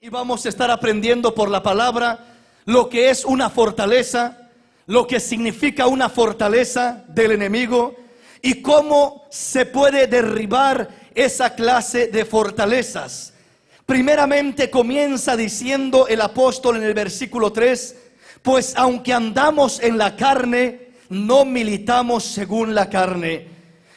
Y vamos a estar aprendiendo por la palabra lo que es una fortaleza, lo que significa una fortaleza del enemigo y cómo se puede derribar esa clase de fortalezas. Primeramente comienza diciendo el apóstol en el versículo 3, pues aunque andamos en la carne, no militamos según la carne.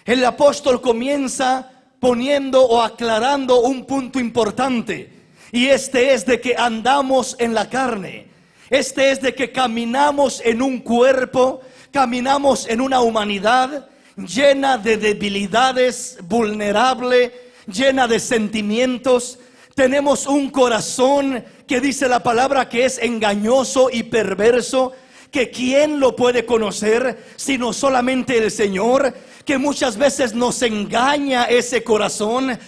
El apóstol comienza poniendo o aclarando un punto importante. Y este es de que andamos en la carne. Este es de que caminamos en un cuerpo, caminamos en una humanidad llena de debilidades, vulnerable, llena de sentimientos. Tenemos un corazón que dice la palabra que es engañoso y perverso, que quién lo puede conocer sino solamente el Señor, que muchas veces nos engaña ese corazón.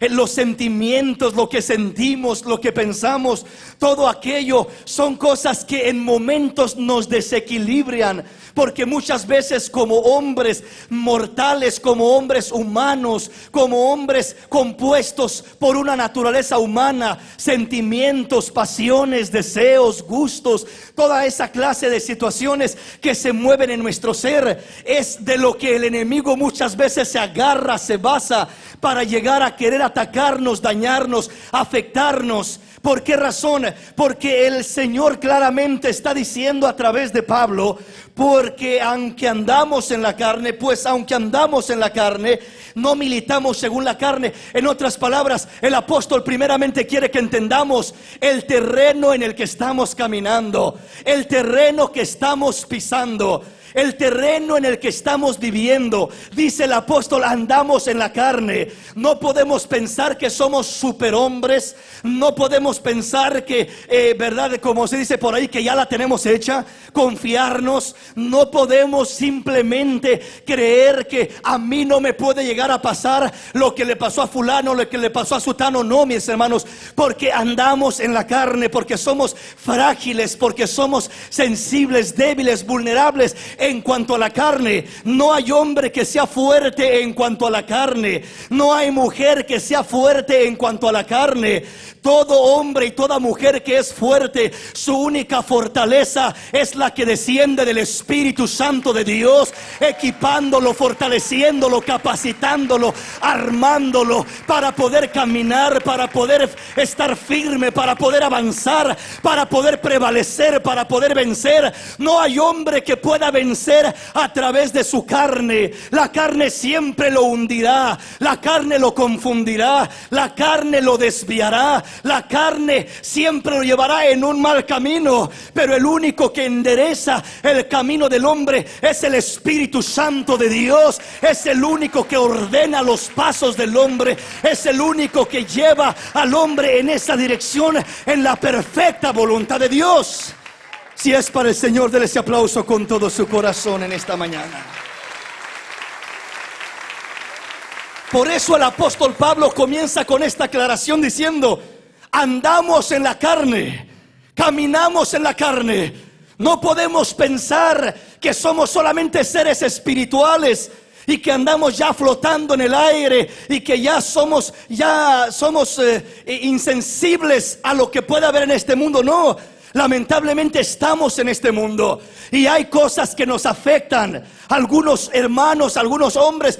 Los sentimientos, lo que sentimos, lo que pensamos, todo aquello son cosas que en momentos nos desequilibran, porque muchas veces como hombres mortales, como hombres humanos, como hombres compuestos por una naturaleza humana, sentimientos, pasiones, deseos, gustos, toda esa clase de situaciones que se mueven en nuestro ser, es de lo que el enemigo muchas veces se agarra, se basa para llegar a querer atacarnos, dañarnos, afectarnos. ¿Por qué razón? Porque el Señor claramente está diciendo a través de Pablo, porque aunque andamos en la carne, pues aunque andamos en la carne, no militamos según la carne. En otras palabras, el apóstol primeramente quiere que entendamos el terreno en el que estamos caminando, el terreno que estamos pisando, el terreno en el que estamos viviendo. Dice el apóstol, andamos en la carne. No podemos pensar que somos superhombres. No podemos pensar que, verdad, como se dice por ahí, que ya la tenemos hecha. Confiarnos. No podemos simplemente creer que a mí no me puede llegar a pasar lo que le pasó a fulano, lo que le pasó a sutano. No, mis hermanos, porque andamos en la carne, porque somos frágiles, porque somos sensibles, débiles, vulnerables. En cuanto a la carne, no hay hombre que sea fuerte en cuanto a la carne. No hay mujer que sea fuerte en cuanto a la carne. Todo hombre y toda mujer que es fuerte, su única fortaleza es la que desciende del Espíritu Santo de Dios, equipándolo, fortaleciéndolo, capacitándolo, armándolo para poder caminar, para poder estar firme, para poder avanzar, para poder prevalecer, para poder vencer. No hay hombre que pueda vencer a través de su carne. La carne siempre lo hundirá, la carne lo confundirá, la carne lo desviará, la carne siempre lo llevará en un mal camino. Pero el único que endereza el camino del hombre es el Espíritu Santo de Dios. Es el único que ordena los pasos del hombre, es el único que lleva al hombre en esa dirección, en la perfecta voluntad de Dios. Si es para el Señor, déle ese aplauso con todo su corazón en esta mañana. Por eso el apóstol Pablo comienza con esta aclaración diciendo: andamos en la carne, caminamos en la carne. No podemos pensar que somos solamente seres espirituales y que andamos ya flotando en el aire y que ya somos insensibles a lo que pueda haber en este mundo. No, lamentablemente estamos en este mundo y hay cosas que nos afectan. Algunos hermanos, algunos hombres,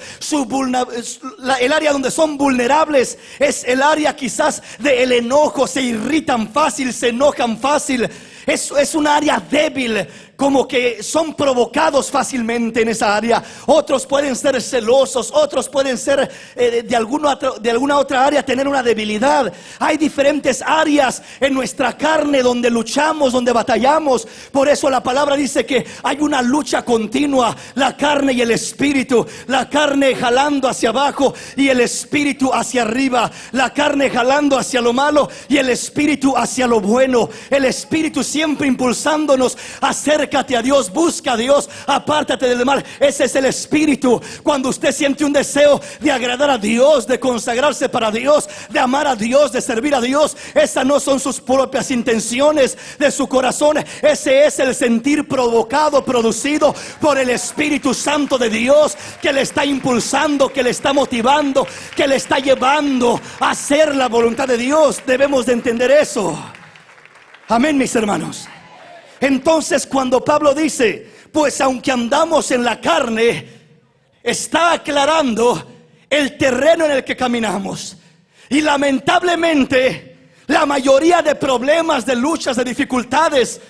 el área donde son vulnerables es el área quizás del enojo. Se irritan fácil, se enojan fácil. Es un área débil, como que son provocados fácilmente en esa área. Otros pueden ser celosos, otros pueden ser de alguna otra área tener una debilidad. Hay diferentes áreas en nuestra carne donde luchamos, donde batallamos. Por eso la palabra dice que hay una lucha continua, la carne y el espíritu. La carne jalando hacia abajo y el espíritu hacia arriba. La carne jalando hacia lo malo y el espíritu hacia lo bueno. El espíritu siempre impulsándonos a ser acércate a Dios, busca a Dios, apártate del mal. Ese es el espíritu. Cuando usted siente un deseo de agradar a Dios, de consagrarse para Dios, de amar a Dios, de servir a Dios, esas no son sus propias intenciones de su corazón. Ese es el sentir provocado, producido por el Espíritu Santo de Dios, que le está impulsando, que le está motivando, que le está llevando a hacer la voluntad de Dios. Debemos de entender eso. Amén, mis hermanos. Entonces, cuando Pablo dice, pues aunque andamos en la carne, está aclarando el terreno en el que caminamos. Y lamentablemente, la mayoría de problemas, de luchas, de dificultades,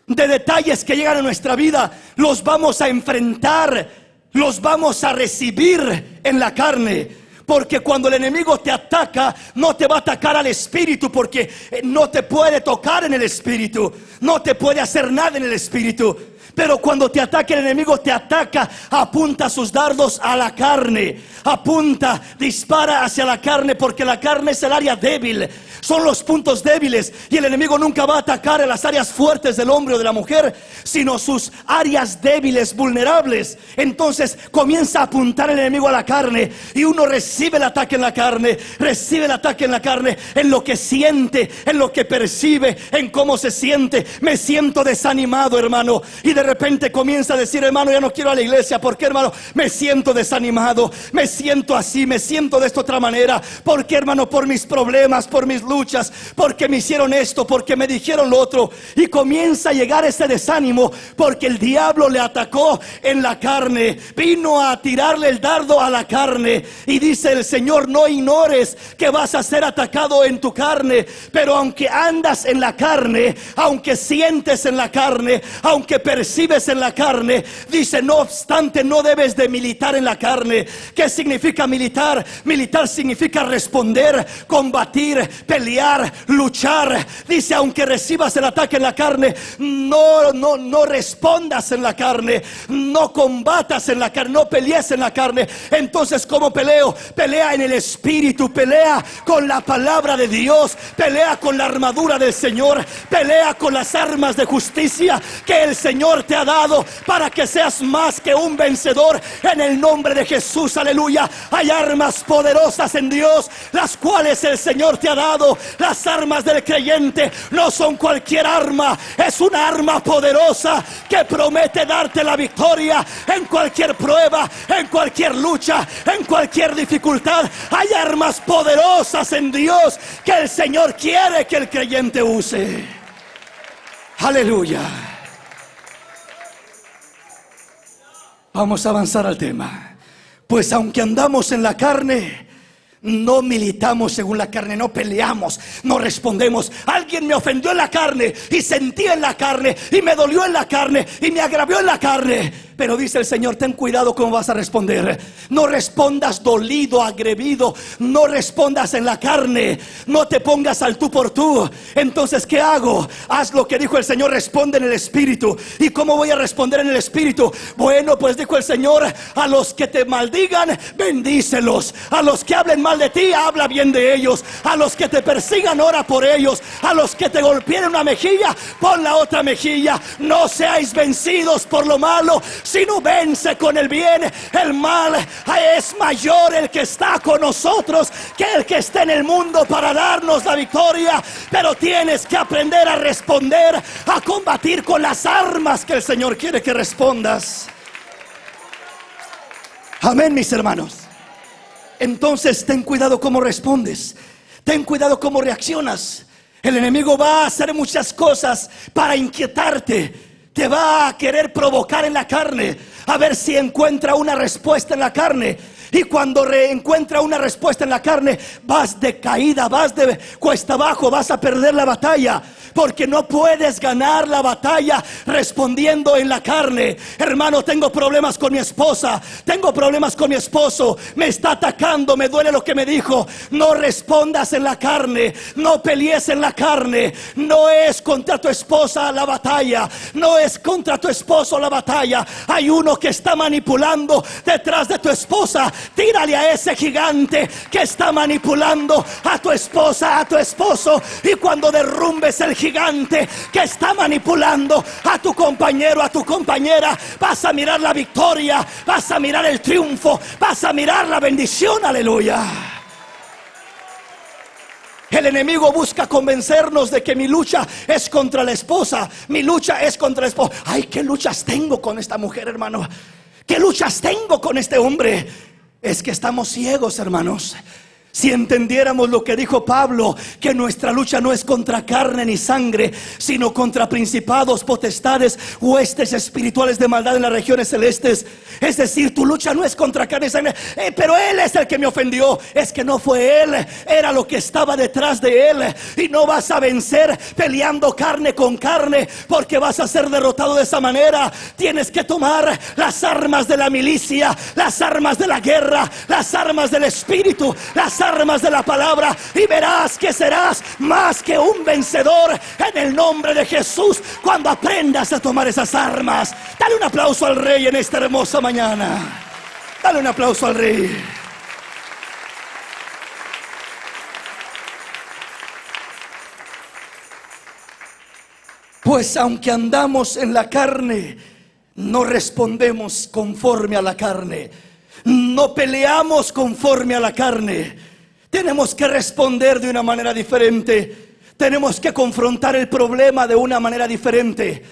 de detalles que llegan a nuestra vida, los vamos a enfrentar, los vamos a recibir en la carne. Porque cuando el enemigo te ataca, no te va a atacar al espíritu, porque no te puede tocar en el espíritu, no te puede hacer nada en el espíritu. Pero cuando te ataca el enemigo, te ataca, apunta sus dardos a la carne, apunta, dispara hacia la carne, porque la carne es el área débil, son los puntos débiles. Y el enemigo nunca va a atacar en las áreas fuertes del hombre o de la mujer, sino sus áreas débiles, vulnerables. Entonces comienza a apuntar el enemigo a la carne, y uno recibe el ataque en la carne, recibe el ataque en la carne, en lo que siente, en lo que percibe, en cómo se siente. Me siento desanimado, hermano, y de repente comienza a decir, hermano, ya no quiero a la iglesia. ¿Por qué, hermano? Me siento desanimado, me siento así, me siento de esta otra manera. ¿Por qué, hermano? Por mis problemas, por mis luchas, porque me hicieron esto, porque me dijeron lo otro. Y comienza a llegar ese desánimo, porque el diablo le atacó en la carne, vino a tirarle el dardo a la carne. Y dice el Señor, no ignores que vas a ser atacado en tu carne. Pero aunque andas en la carne, aunque sientes en la carne, aunque percibes en la carne, dice, no obstante, no debes de militar en la carne. ¿Qué significa militar? Militar significa responder, combatir, pelear, luchar. Dice, aunque recibas el ataque en la carne, no respondas en la carne, no combatas en la carne, no pelees en la carne. Entonces, ¿cómo peleo? Pelea en el espíritu, pelea con la palabra de Dios, pelea con la armadura del Señor, pelea con las armas de justicia que el Señor te ha dado para que seas más que un vencedor en el nombre de Jesús. Aleluya. Hay armas poderosas en Dios, las cuales el Señor te ha dado. Las armas del creyente no son cualquier arma, es una arma poderosa que promete darte la victoria en cualquier prueba, en cualquier lucha, en cualquier dificultad. Hay armas poderosas en Dios que el Señor quiere que el creyente use. Aleluya. Vamos a avanzar al tema. Pues aunque andamos en la carne, no militamos según la carne, no peleamos, no respondemos. Alguien me ofendió en la carne y sentí en la carne y me dolió en la carne y me agravió en la carne. Pero dice el Señor, ten cuidado cómo vas a responder. No respondas dolido, agrevido. No respondas en la carne. No te pongas al tú por tú. Entonces, ¿qué hago? Haz lo que dijo el Señor, responde en el espíritu. ¿Y cómo voy a responder en el espíritu? Bueno, pues dijo el Señor, a los que te maldigan, bendícelos. A los que hablen mal de ti, habla bien de ellos. A los que te persigan, ora por ellos. A los que te golpeen una mejilla, pon la otra mejilla. No seáis vencidos por lo malo, sino vence con el bien. El mal es mayor el que está con nosotros que el que está en el mundo para darnos la victoria. Pero tienes que aprender a responder, a combatir con las armas que el Señor quiere que respondas. Amén, mis hermanos. Entonces ten cuidado cómo respondes, ten cuidado cómo reaccionas. El enemigo va a hacer muchas cosas para inquietarte. Te va a querer provocar en la carne, a ver si encuentra una respuesta en la carne. Y cuando encuentra una respuesta en la carne, vas de caída, vas de cuesta abajo, vas a perder la batalla. Porque no puedes ganar la batalla respondiendo en la carne. Hermano, tengo problemas con mi esposa, tengo problemas con mi esposo, me está atacando, me duele lo que me dijo. No respondas en la carne, no pelees en la carne. No es contra tu esposa la batalla, no es contra tu esposo la batalla. Hay uno que está manipulando detrás de tu esposa, Tírale a ese gigante que está manipulando a tu esposa, a tu esposo. Y cuando derrumbes el gigante que está manipulando a tu compañero, a tu compañera, vas a mirar la victoria, vas a mirar el triunfo, vas a mirar la bendición. Aleluya. El enemigo busca convencernos de que mi lucha es contra la esposa, mi lucha es contra el esposo. Ay, qué luchas tengo con esta mujer, hermano. ¿Qué luchas tengo con este hombre? Es que estamos ciegos, hermanos. Si entendiéramos lo que dijo Pablo, que nuestra lucha no es contra carne ni sangre, sino contra principados, potestades, huestes espirituales de maldad en las regiones celestes. Es decir, tu lucha no es contra carne y sangre. Pero él es el que me ofendió. Es que no fue él, era lo que estaba detrás de él. Y no vas a vencer peleando carne con carne, porque vas a ser derrotado de esa manera. Tienes que tomar las armas de la milicia, las armas de la guerra, las armas del espíritu, las armas de la palabra, y verás que serás más que un vencedor en el nombre de Jesús cuando aprendas a tomar esas armas. Dale un aplauso al Rey en esta hermosa mañana. Dale un aplauso al Rey. Pues aunque andamos en la carne, no respondemos conforme a la carne, no peleamos conforme a la carne. Tenemos que responder de una manera diferente. Tenemos que confrontar el problema de una manera diferente.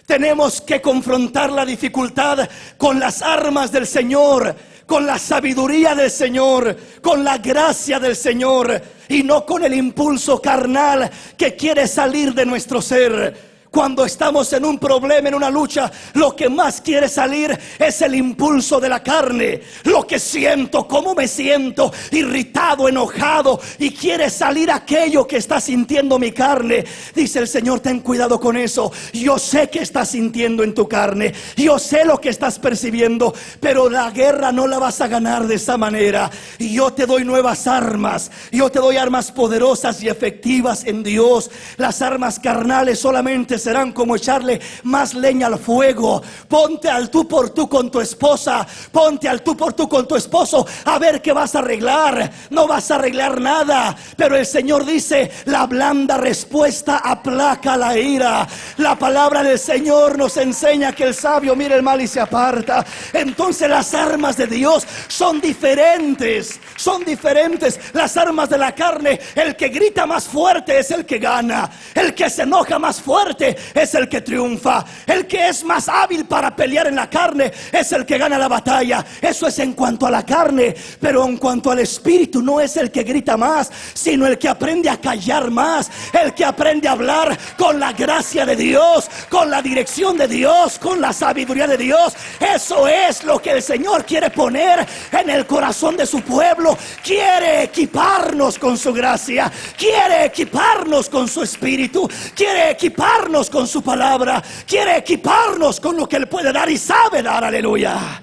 Tenemos que confrontar la dificultad con las armas del Señor, con la sabiduría del Señor, con la gracia del Señor, y no con el impulso carnal que quiere salir de nuestro ser. Cuando estamos en un problema, en una lucha, lo que más quiere salir es el impulso de la carne. Lo que siento, cómo me siento, irritado, enojado, y quiere salir aquello que está sintiendo mi carne. Dice el Señor, ten cuidado con eso. Yo sé que estás sintiendo en tu carne, yo sé lo que estás percibiendo, pero la guerra no la vas a ganar de esa manera. Y yo te doy nuevas armas, yo te doy armas poderosas y efectivas en Dios. Las armas carnales solamente serán como echarle más leña al fuego. Ponte al tú por tú con tu esposa, ponte al tú por tú con tu esposo, a ver qué vas a arreglar. No vas a arreglar nada, pero el Señor dice, la blanda respuesta aplaca la ira. La palabra del Señor nos enseña que el sabio mira el mal y se aparta. Entonces las armas de Dios son diferentes, son diferentes. Las armas de la carne, el que grita más fuerte es el que gana, el que se enoja más fuerte es el que triunfa, el que es más hábil para pelear en la carne es el que gana la batalla. Eso es en cuanto a la carne, pero en cuanto al espíritu, no es el que grita más, sino el que aprende a callar más, el que aprende a hablar con la gracia de Dios, con la dirección de Dios, con la sabiduría de Dios. Eso es lo que el Señor quiere poner en el corazón de su pueblo. Quiere equiparnos con su gracia, quiere equiparnos con su espíritu, quiere equiparnos con su palabra, quiere equiparnos con lo que Él puede dar y sabe dar. Aleluya.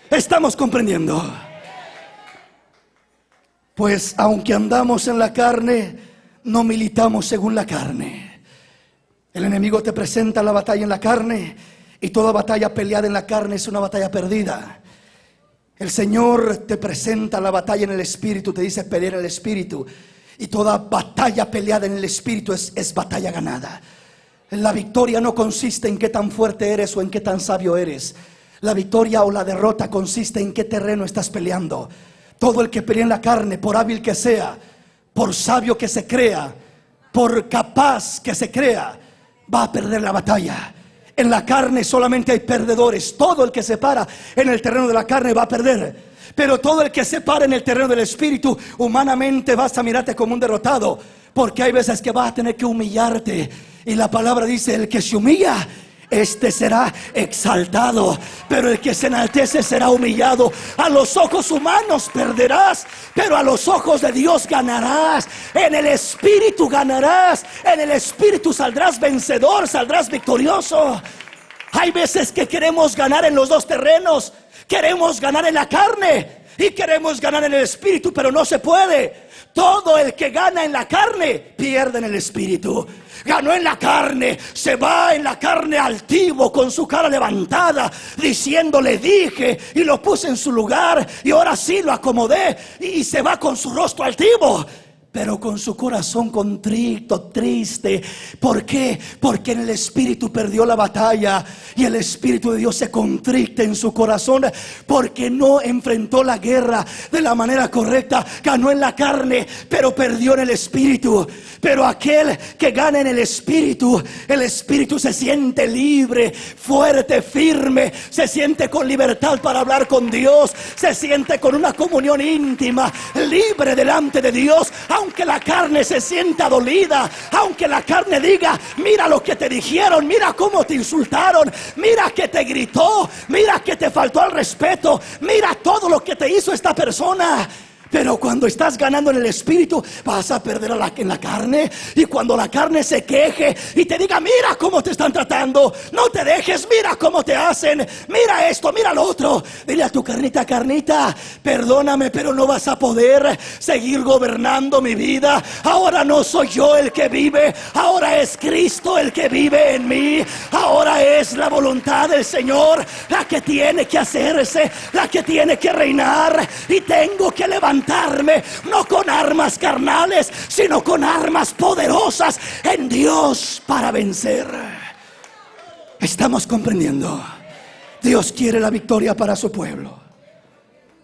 ¿Estamos comprendiendo? Pues aunque andamos en la carne, no militamos según la carne. El enemigo te presenta la batalla en la carne, y toda batalla peleada en la carne es una batalla perdida. El Señor te presenta la batalla en el espíritu, te dice pelear en el espíritu, y toda batalla peleada en el espíritu es batalla ganada. La victoria no consiste en qué tan fuerte eres o en qué tan sabio eres. La victoria o la derrota consiste en qué terreno estás peleando. Todo el que pelea en la carne, por hábil que sea, por sabio que se crea, por capaz que se crea, va a perder la batalla. En la carne solamente hay perdedores. Todo el que se para en el terreno de la carne va a perder. Pero todo el que se para en el terreno del espíritu, humanamente vas a mirarte como un derrotado, porque hay veces que vas a tener que humillarte. Y la palabra dice, el que se humilla, este será exaltado, pero el que se enaltece será humillado. A los ojos humanos perderás, pero a los ojos de Dios ganarás. En el espíritu ganarás, en el espíritu saldrás vencedor, saldrás victorioso. Hay veces que queremos ganar en los dos terrenos. Queremos ganar en la carne y queremos ganar en el espíritu, pero no se puede. todo el que gana en la carne pierde en el espíritu. Ganó en la carne, se va en la carne altivo, con su cara levantada, diciendo: le dije y lo puse en su lugar, y ahora sí lo acomodé, y se va con su rostro altivo, pero con su corazón contrito, triste. ¿Por qué? Porque en el espíritu perdió la batalla, y el Espíritu de Dios se contrita en su corazón, porque no enfrentó la guerra de la manera correcta. Ganó en la carne, pero perdió en el espíritu. Pero aquel que gana en el espíritu se siente libre, fuerte, firme, se siente con libertad para hablar con Dios, se siente con una comunión íntima, libre delante de Dios. Aunque la carne se sienta dolida, aunque la carne diga: mira lo que te dijeron, mira cómo te insultaron, mira que te gritó, mira que te faltó al respeto, mira todo lo que te hizo esta persona. Pero cuando estás ganando en el espíritu, vas a perder en la carne. Y cuando la carne se queje y te diga: mira cómo te están tratando, no te dejes, mira cómo te hacen, mira esto, mira lo otro, dile a tu carnita: carnita, perdóname, pero no vas a poder seguir gobernando mi vida. Ahora no soy yo el que vive, ahora es Cristo el que vive en mí. Ahora es la voluntad del Señor la que tiene que hacerse, la que tiene que reinar. Y tengo que levantarme, no con armas carnales, sino con armas poderosas en Dios para vencer. ¿Estamos comprendiendo? Dios quiere la victoria para su pueblo.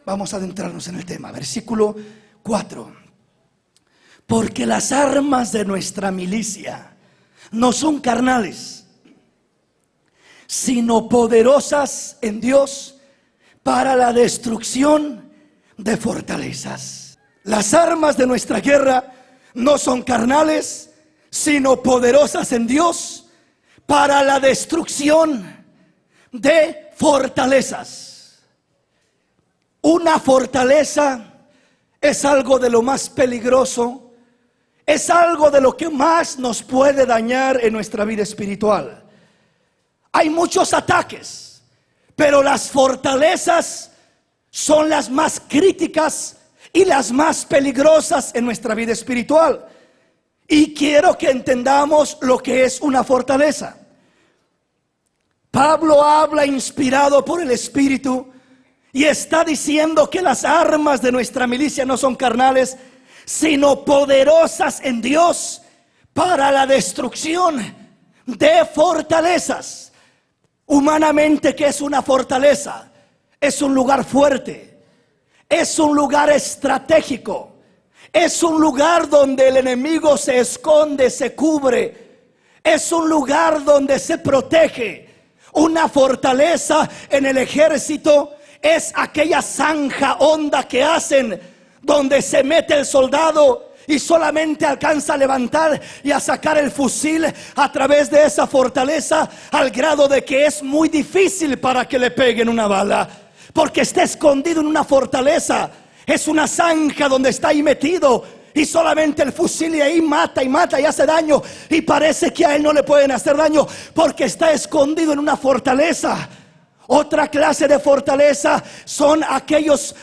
Vamos a adentrarnos en el tema. Versículo 4. Porque las armas de nuestra milicia no son carnales, sino poderosas en Dios para la destrucción de fortalezas. Las armas de nuestra guerra no son carnales, sino poderosas en Dios para la destrucción de fortalezas. Una fortaleza es algo de lo más peligroso, es algo de lo que más nos puede dañar en nuestra vida espiritual. Hay muchos ataques, pero las fortalezas son las más críticas y las más peligrosas en nuestra vida espiritual. Y quiero que entendamos lo que es una fortaleza. Pablo habla inspirado por el Espíritu y está diciendo que las armas de nuestra milicia no son carnales, sino poderosas en Dios para la destrucción de fortalezas. Humanamente, ¿qué es una fortaleza? Es un lugar fuerte, es un lugar estratégico, es un lugar donde el enemigo se esconde, se cubre, es un lugar donde se protege. Una fortaleza en el ejército es aquella zanja honda que hacen, donde se mete el soldado y solamente alcanza a levantar y a sacar el fusil a través de esa fortaleza, al grado de que es muy difícil para que le peguen una bala, porque está escondido en una fortaleza. Es una zanja donde está ahí metido, y solamente el fusil y ahí mata y hace daño, y parece que a él no le pueden hacer daño porque está escondido en una fortaleza. Otra clase de fortaleza son aquellos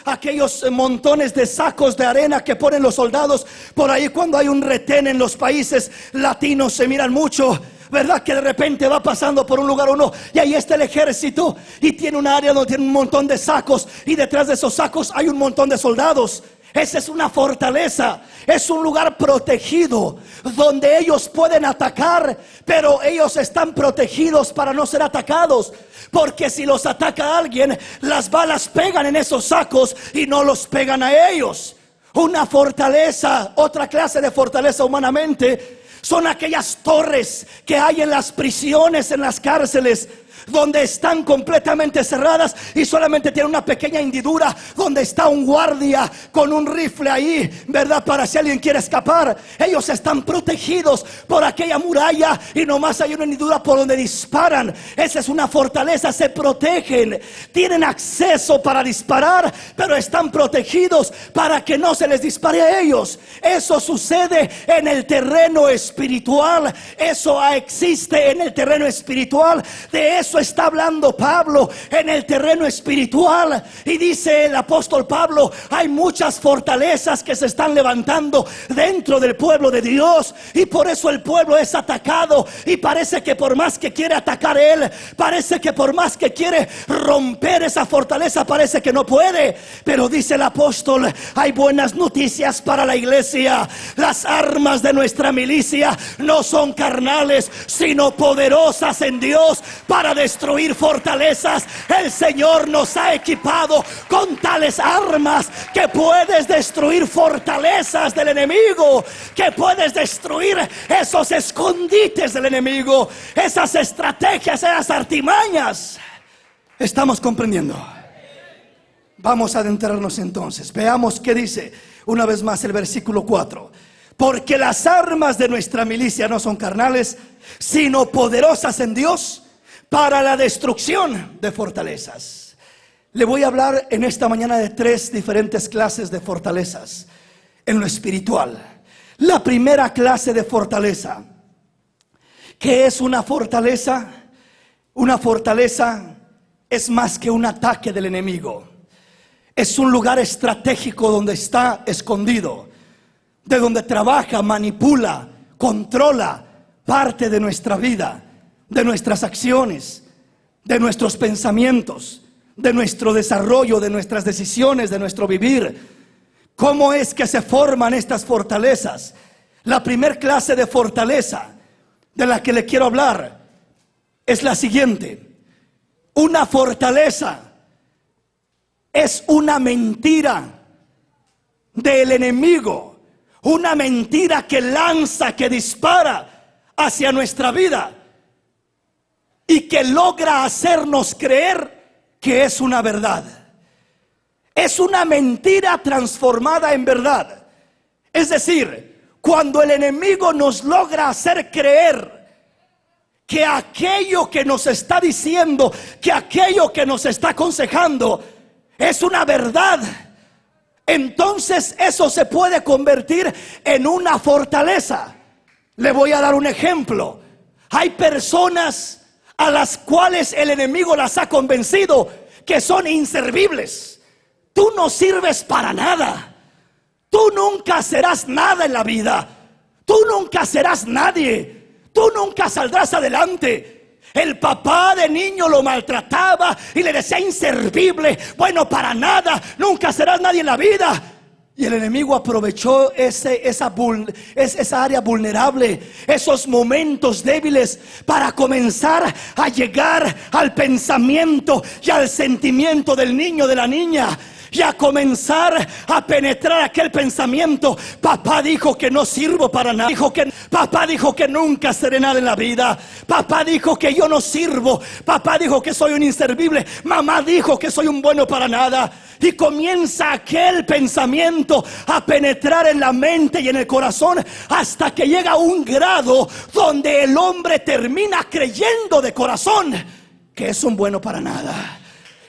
montones de sacos de arena que ponen los soldados por ahí cuando hay un retén. En los países latinos se miran mucho, ¿verdad? Que de repente va pasando por un lugar uno y ahí está el ejército y tiene un área donde tiene un montón de sacos, y detrás de esos sacos hay un montón de soldados. Esa es una fortaleza, es un lugar protegido donde ellos pueden atacar, pero ellos están protegidos para no ser atacados, porque si los ataca alguien, las balas pegan en esos sacos y no los pegan a ellos. Una fortaleza, otra clase de fortaleza humanamente, son aquellas torres que hay en las prisiones, en las cárceles, donde están completamente cerradas y solamente tienen una pequeña hendidura donde está un guardia con un rifle ahí, ¿verdad? Para si alguien quiere escapar. Ellos están protegidos por aquella muralla y nomás hay una hendidura por donde disparan. Esa es una fortaleza, se protegen, tienen acceso para disparar, pero están protegidos para que no se les dispare a ellos. Eso sucede en el terreno espiritual, eso existe en el terreno espiritual. De eso eso está hablando Pablo en el terreno espiritual. Y dice el apóstol Pablo: hay muchas fortalezas que se están levantando dentro del pueblo de Dios, y por eso el pueblo es atacado. Y parece que por más que quiere atacar él, parece que por más que quiere romper esa fortaleza, parece que no puede. Pero dice el apóstol: hay buenas noticias para la iglesia. Las armas de nuestra milicia no son carnales, sino poderosas en Dios para destruir fortalezas. El Señor nos ha equipado con tales armas que puedes destruir fortalezas del enemigo, que puedes destruir esos escondites del enemigo, esas estrategias, esas artimañas. ¿Estamos comprendiendo? Vamos a adentrarnos entonces. Veamos qué dice una vez más el versículo 4. Porque las armas de nuestra milicia no son carnales, sino poderosas en Dios para la destrucción de fortalezas. Le voy a hablar en esta mañana de 3 diferentes clases de fortalezas en lo espiritual. La primera clase de fortaleza, ¿qué es una fortaleza? Una fortaleza es más que un ataque del enemigo. Es un lugar estratégico donde está escondido, de donde trabaja, manipula, controla parte de nuestra vida, de nuestras acciones, de nuestros pensamientos, de nuestro desarrollo, de nuestras decisiones, de nuestro vivir. ¿Cómo es que se forman estas fortalezas? La primer clase de fortaleza de la que le quiero hablar es la siguiente. Una fortaleza es una mentira del enemigo, una mentira que lanza, que dispara hacia nuestra vida y que logra hacernos creer que es una verdad. Es una mentira transformada en verdad. Es decir, cuando el enemigo nos logra hacer creer que aquello que nos está diciendo, que aquello que nos está aconsejando es una verdad, entonces eso se puede convertir en una fortaleza. Le voy a dar un ejemplo. Hay personas a las cuales el enemigo las ha convencido que son inservibles. Tú no sirves para nada. Tú nunca serás nada en la vida. Tú nunca serás nadie. Tú nunca saldrás adelante. El papá de niño lo maltrataba y le decía inservible, bueno para nada, nunca serás nadie en la vida. Y el enemigo aprovechó esa área vulnerable, esos momentos débiles, para comenzar a llegar al pensamiento y al sentimiento del niño, de la niña, y a comenzar a penetrar aquel pensamiento. Papá dijo que no sirvo para nada. Papá dijo que nunca seré nada en la vida. Papá dijo que yo no sirvo. Papá dijo que soy un inservible. Mamá dijo que soy un bueno para nada. Y comienza aquel pensamiento a penetrar en la mente y en el corazón, hasta que llega a un grado donde el hombre termina creyendo de corazón que es un bueno para nada,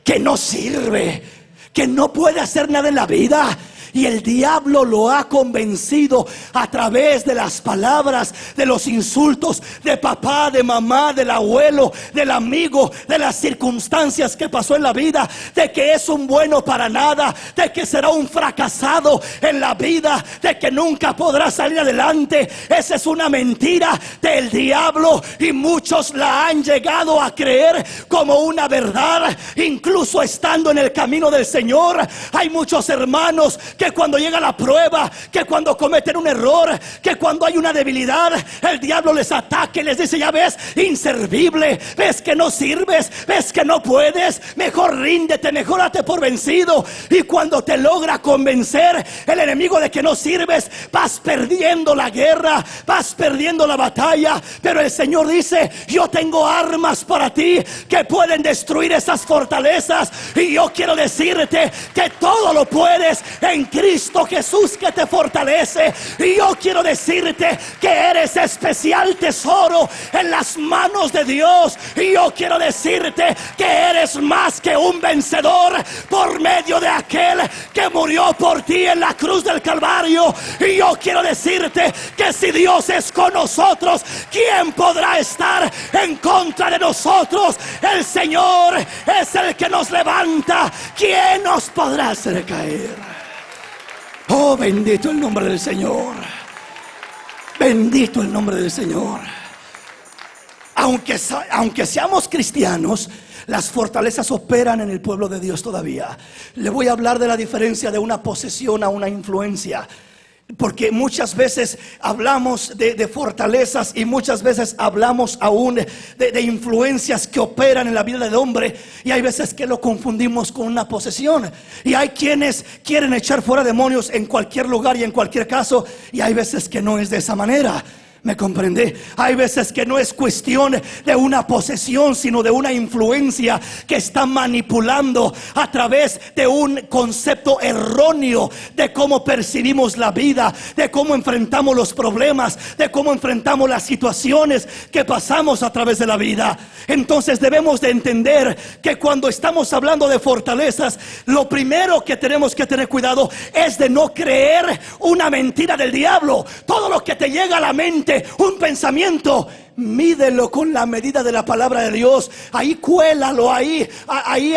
que no sirve, que no puede hacer nada en la vida. Y el diablo lo ha convencido a través de las palabras, de los insultos de papá, de mamá, del abuelo, del amigo, de las circunstancias que pasó en la vida, de que es un bueno para nada, de que será un fracasado en la vida, de que nunca podrá salir adelante. Esa es una mentira del diablo, y muchos la han llegado a creer como una verdad, incluso estando en el camino del Señor. Hay muchos hermanos que cuando llega la prueba, que cuando cometen un error, que cuando hay una debilidad, el diablo les ataca y les dice: ya ves, inservible, ves que no sirves, ves que no puedes, mejor ríndete, mejor date por vencido. Y cuando te logra convencer el enemigo de que no sirves, vas perdiendo la guerra, vas perdiendo la batalla. Pero el Señor dice: yo tengo armas para ti que pueden destruir esas fortalezas, y yo quiero decirte que todo lo puedes en Cristo Jesús que te fortalece. Y yo quiero decirte que eres especial tesoro en las manos de Dios. Y yo quiero decirte que eres más que un vencedor por medio de aquel que murió por ti en la cruz del Calvario. Y yo quiero decirte que si Dios es con nosotros, ¿quién podrá estar en contra de nosotros? El Señor es el que nos levanta. ¿Quién nos podrá hacer caer? Oh, bendito el nombre del Señor. Bendito el nombre del Señor. Aunque seamos cristianos, las fortalezas operan en el pueblo de Dios todavía. Le voy a hablar de la diferencia de una posesión a una influencia. Porque muchas veces hablamos de fortalezas y muchas veces hablamos aún de influencias que operan en la vida del hombre. Y hay veces que lo confundimos con una posesión. Y hay quienes quieren echar fuera demonios en cualquier lugar y en cualquier caso. Y hay veces que no es de esa manera. ¿Me comprende? Hay veces que no es cuestión de una posesión, sino de una influencia que está manipulando a través de un concepto erróneo de cómo percibimos la vida, de cómo enfrentamos los problemas, de cómo enfrentamos las situaciones que pasamos a través de la vida. Entonces debemos de entender que cuando estamos hablando de fortalezas, lo primero que tenemos que tener cuidado es de no creer una mentira del diablo. Todo lo que te llega a la mente, un pensamiento, mídelo con la medida de la palabra de Dios. Ahí cuélalo, ahí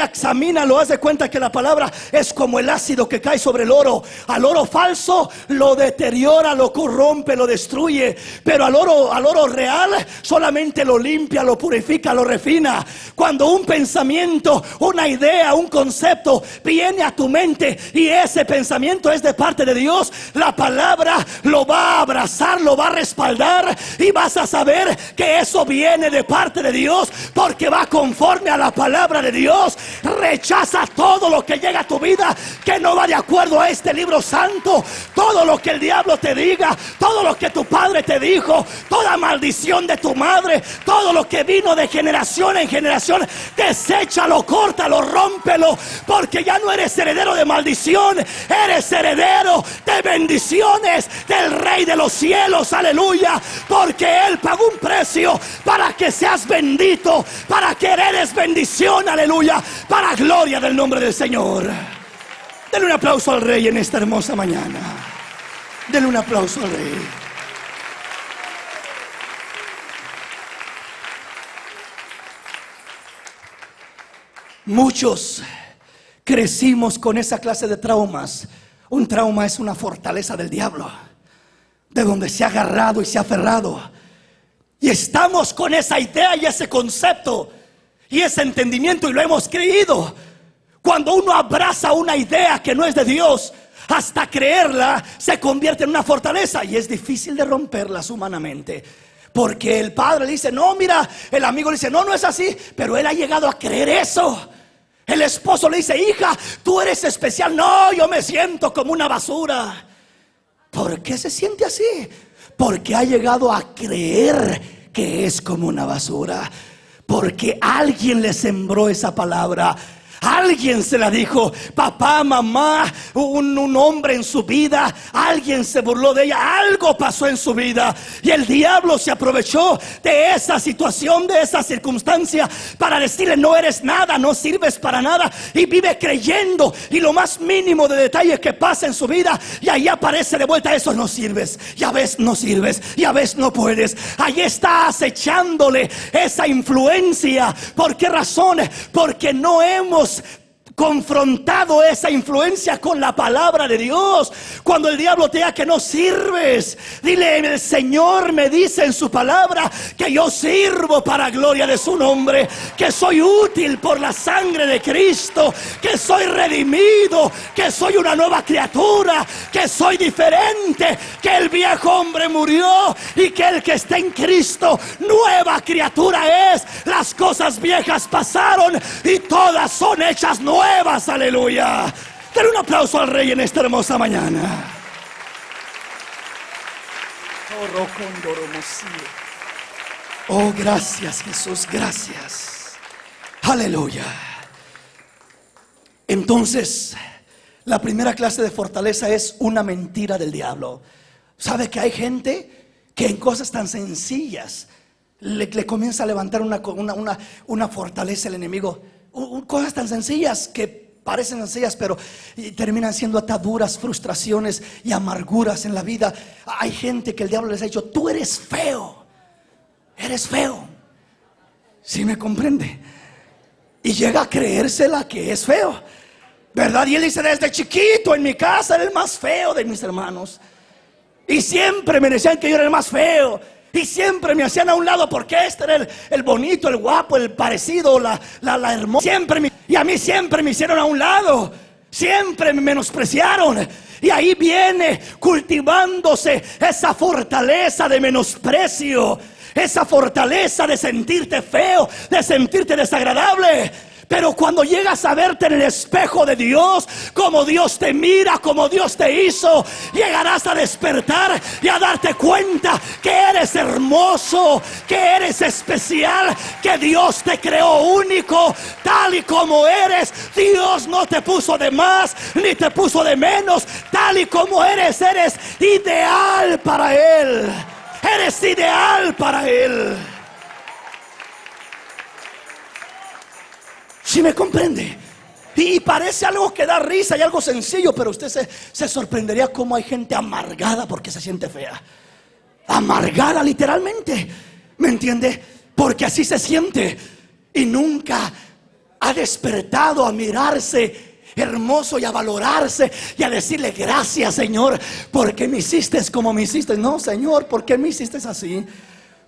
examínalo. Haz de cuenta que la palabra es como el ácido que cae sobre el oro. Al oro falso lo deteriora, lo corrompe, lo destruye. Pero al oro real solamente lo limpia, lo purifica, lo refina. Cuando un pensamiento, una idea, un concepto viene a tu mente y ese pensamiento es de parte de Dios, la palabra lo va a abrazar, lo va a respaldar y vas a saber que eso viene de parte de Dios, porque va conforme a la palabra de Dios. Rechaza todo lo que llega a tu vida que no va de acuerdo a este libro santo. Todo lo que el diablo te diga, todo lo que tu padre te dijo, toda maldición de tu madre, todo lo que vino de generación en generación, deséchalo, córtalo, rómpelo, porque ya no eres heredero de maldición, eres heredero de bendiciones del Rey de los cielos. Aleluya, porque Él pagó un precio para que seas bendito, para que heredes bendición. Aleluya, para gloria del nombre del Señor. Denle un aplauso al Rey en esta hermosa mañana. Denle un aplauso al Rey. Muchos crecimos con esa clase de traumas. Un trauma es una fortaleza del diablo, de donde se ha agarrado y se ha aferrado. Y estamos con esa idea y ese concepto y ese entendimiento y lo hemos creído. Cuando uno abraza una idea que no es de Dios, hasta creerla se convierte en una fortaleza y es difícil de romperlas humanamente. Porque el padre le dice, no, mira, el amigo le dice, no, no es así, pero él ha llegado a creer eso. El esposo le dice, hija, tú eres especial. No, yo me siento como una basura. ¿Por qué se siente así? Porque ha llegado a creer que es como una basura. Porque alguien le sembró esa palabra. Alguien se la dijo, papá, mamá, un hombre en su vida, alguien se burló de ella, algo pasó en su vida y el diablo se aprovechó de esa situación, de esa circunstancia para decirle, no eres nada, no sirves para nada, y vive creyendo, y lo más mínimo de detalle que pasa en su vida y ahí aparece de vuelta, eso no sirves, ya ves no sirves, ya ves no puedes. Ahí está acechándole esa influencia. ¿Por qué razón? Porque no hemos confrontado esa influencia con la palabra de Dios. Cuando el diablo te diga que no sirves, dile, el Señor me dice en su palabra que yo sirvo para gloria de su nombre, que soy útil por la sangre de Cristo, que soy redimido, que soy una nueva criatura, que soy diferente, que el viejo hombre murió y que el que está en Cristo nueva criatura es. Las cosas viejas pasaron y todas son hechas nuevas. Aleluya. Dale un aplauso al Rey en esta hermosa mañana. Oh, gracias Jesús, gracias. Aleluya. Entonces, La primera clase de fortaleza es una mentira del diablo. ¿Sabe que hay gente que en cosas tan sencillas le comienza a levantar una fortaleza el enemigo? Cosas tan sencillas que parecen sencillas, pero terminan siendo ataduras, frustraciones y amarguras en la vida. Hay gente que el diablo les ha dicho: tú eres feo, eres feo. ¿Sí me comprende? Y llega a creérsela que es feo, ¿verdad? Y él dice: desde chiquito en mi casa era el más feo de mis hermanos, y siempre me decían que yo era el más feo, y siempre me hacían a un lado porque este era el bonito, el guapo, el parecido, la hermosa. Y a mí siempre me hicieron a un lado, siempre me menospreciaron. Y ahí viene cultivándose esa fortaleza de menosprecio, esa fortaleza de sentirte feo, de sentirte desagradable. Pero cuando llegas a verte en el espejo de Dios, como Dios te mira, como Dios te hizo, llegarás a despertar y a darte cuenta que eres hermoso, que eres especial, que Dios te creó único, tal y como eres. Dios no te puso de más ni te puso de menos. Tal y como eres, eres ideal para Él. Eres ideal para Él. ¿Sí me comprende? Y parece algo que da risa y algo sencillo, pero usted se sorprendería cómo hay gente amargada porque se siente fea. Amargada literalmente, ¿me entiende? Porque así se siente y nunca ha despertado a mirarse hermoso y a valorarse y a decirle: gracias, Señor, porque me hiciste como me hiciste. No, Señor, ¿por qué me hiciste así?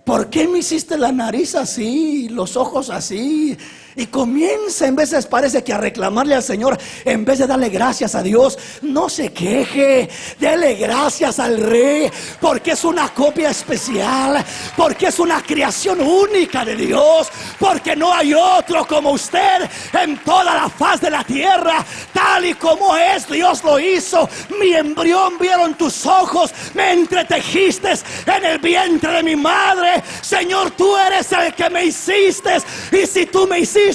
¿Por qué me hiciste la nariz así, los ojos así? Y comienza, en veces parece que a reclamarle al Señor en vez de darle gracias a Dios. No se queje, dele gracias al Rey, porque es una copia especial, porque es una creación única de Dios, porque no hay otro como usted en toda la faz de la tierra. Tal y como es, Dios lo hizo. Mi embrión vieron tus ojos, me entretejiste en el vientre de mi madre. Señor, tú eres el que me hiciste, y si tú me hiciste,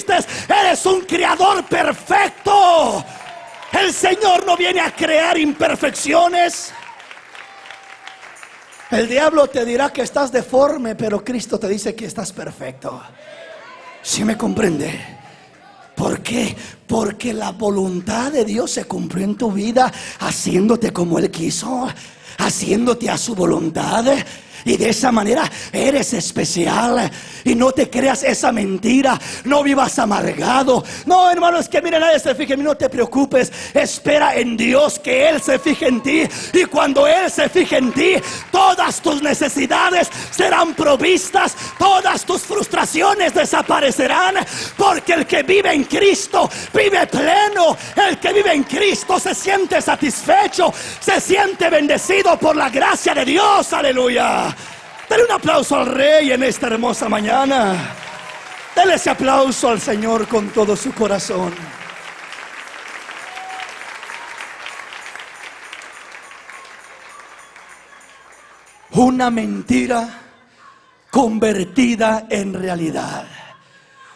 eres un creador perfecto. El Señor no viene a crear imperfecciones. El diablo te dirá que estás deforme, pero Cristo te dice que estás perfecto. ¿Sí me comprende? ¿Por qué? Porque la voluntad de Dios se cumplió en tu vida, haciéndote como Él quiso, haciéndote a su voluntad. Y de esa manera eres especial. Y no te creas esa mentira. No vivas amargado. No, hermano, es que mira, nadie se fija en mí. No te preocupes. Espera en Dios que Él se fije en ti. Y cuando Él se fije en ti, todas tus necesidades serán provistas. Todas tus frustraciones desaparecerán. Porque el que vive en Cristo vive pleno. El que vive en Cristo se siente satisfecho, se siente bendecido por la gracia de Dios. Aleluya. Dale un aplauso al Rey en esta hermosa mañana. Dale ese aplauso al Señor con todo su corazón. Una mentira convertida en realidad.